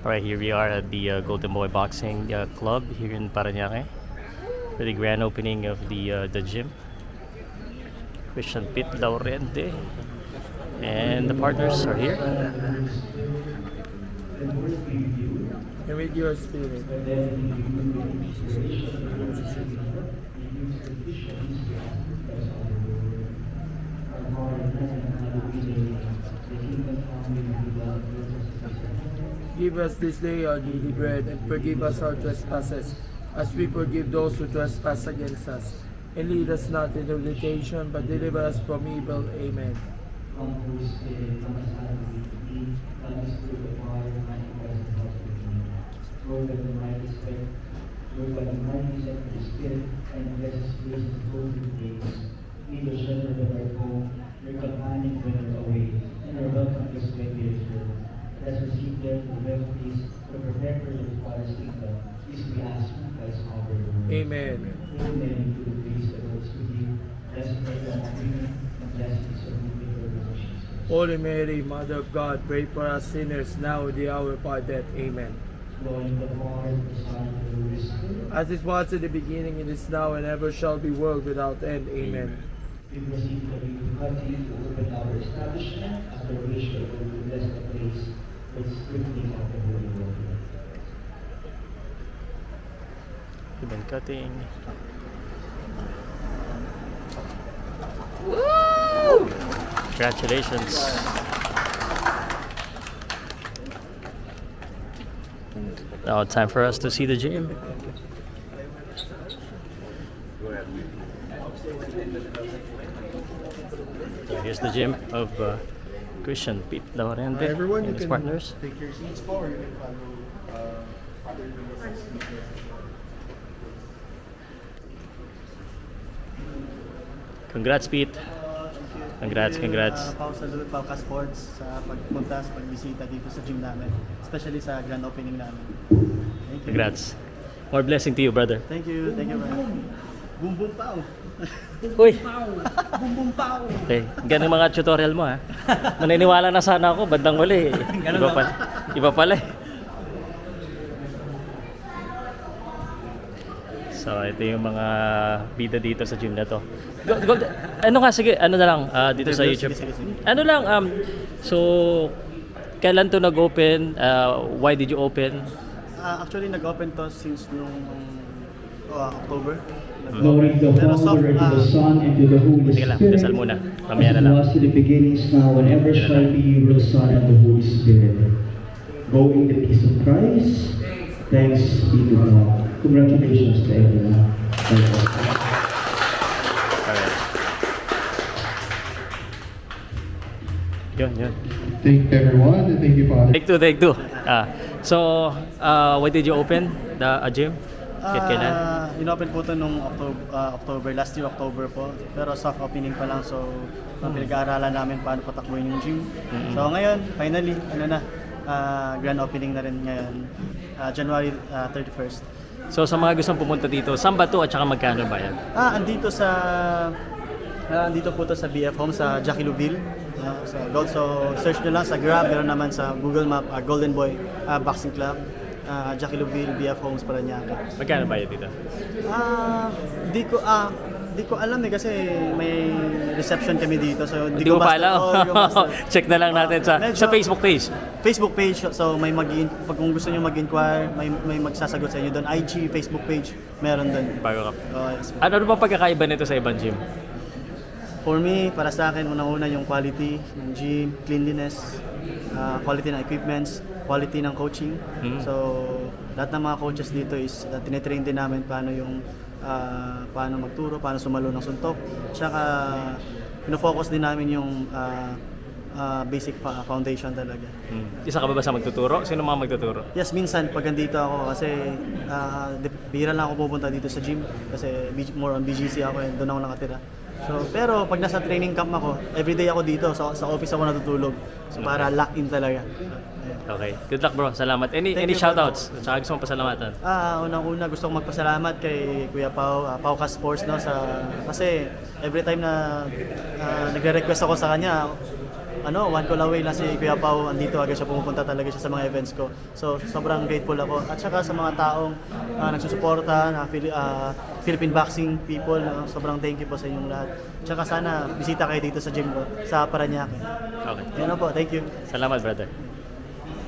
Alright, here we are at the Golden Boy Boxing Club here in Parañaque for the grand opening of the gym. Christian Pitt Laurente and the partners are here. And with your spirit. Give us this day our daily bread, and forgive us our trespasses, as we forgive those who trespass against us. And lead us not into temptation, but deliver us from evil. Amen. Lord, that the might is great. Lord, by the mighty set of the Spirit, and bless us grace and golden days. Be the shepherd of our home, your companion when we're away, and our welcome is when we return. Let us receive them the well peace, the protector of the Father's kingdom. This we ask in Christ's our Lord. Amen. Amen. To the grace that works with you. Blessed are the agreement, and blessed is your moving relations. Holy Mary, Mother of God, pray for us sinners now at the hour of our death. Amen. Lord, the Father, the Son, and the Holy Spirit. As it was in the beginning, it is now, and ever shall be, world without end. Amen. We proceed to the cutting to open our establishment as the wish of the bless the place with sprinkling of the Holy Water. Ribbon cutting. Congratulations. Now it's time for us to see the gym. So here's the gym of Christian Pitt Laurente Everyone, and you his can partners. take your seats forward. You can follow Father Luis. Congrats, Pete. Congrats. Pausalud, Pauka Sports sa pagpunta sa pagbisita dito sa gym namin, especially sa grand opening namin. Thank you. Congrats. More blessing to you, brother. Thank you. Man. Boom boom pow. Uy, Boom boom pow. okay. Ganun mga tutorial mo ha. Naniniwala na sana ako, bandang uli. Iba pala eh. So, ito yung mga bida dito sa gym na to. Ano nga, sige, ano na lang dito sa YouTube. Sige. Ano lang, so, kailan to nag-open? Why did you open? Actually, nag-open to since nung October. Glory to the Father, and to the Son, and to the Holy Sige lang, Spirit. dasal muna. Mamaya na As lang. was in the beginnings, now, and ever shall be, with the Son and the Holy Spirit. Go in the peace of Christ. Thanks be to God. Congratulations to everyone. Thank you. Alright. Yun. Thank you everyone, and thank you Father. Take two. So, why did you open a gym? Kailan? In-open po ito nung October, last year October po. Pero soft opening pa lang, so pinag-aaralan namin paano patakbuhin yung gym. So ngayon, finally, grand opening na rin ngayon, January 31st. So, sa mga gustong pumunta dito, saan ba to at saka magkano ba yan? Andito po to sa BF Home sa Jackie Louville. Sa Gold. So search nyo lang sa Grab, meron naman sa Google Map, Golden Boy Boxing Club, Jackie Louville, BF Homes, Parañaque. Magkano ba yan dito? Di ko alam kasi may reception kami dito, so Hindi ko pa alam. di ko basta. Check na lang natin sa Facebook page. Facebook page, so may pag kung gusto niyo mag-inquire, may magsasagot sa inyo doon. IG, Facebook page, meron doon. Bago ka. Yes. Ano ba pagkakaiba nito sa ibang gym? For me, para sa akin, unang-una yung quality ng gym, cleanliness, quality ng equipments, quality ng coaching. So, lahat ng mga coaches dito is tinetrain din namin paano magturo, paano sumalo ng suntok. Tsaka, pinofocus din namin yung basic foundation talaga. Isa ka ba sa magtuturo? Sino mga magtuturo? Yes, minsan pag andito ako kasi bihira lang ako pupunta dito sa gym kasi more on BGC ako and doon ako nakatira. So, pero pag nasa training camp ako, everyday ako dito, sa office ako natutulog. So, para lock in talaga. Okay. Good luck, bro. Salamat. Any you, shoutouts? Tsaka gusto mong pasalamatan? Unang-una gusto kong magpasalamat kay Kuya Pau, Pauka Sports, no, kasi every time na nagre-request ako sa kanya, one call away lang si Kuya Pao, andito agad siya, pumupunta talaga siya sa mga events ko. So sobrang grateful ako. At saka sa mga taong nagsusuporta na Philippine boxing people, sobrang thank you po sa inyong lahat. Tsaka sana bisita kayo dito sa gym ko sa Parañaque. Okay. Yan po, thank you. Salamat, brother.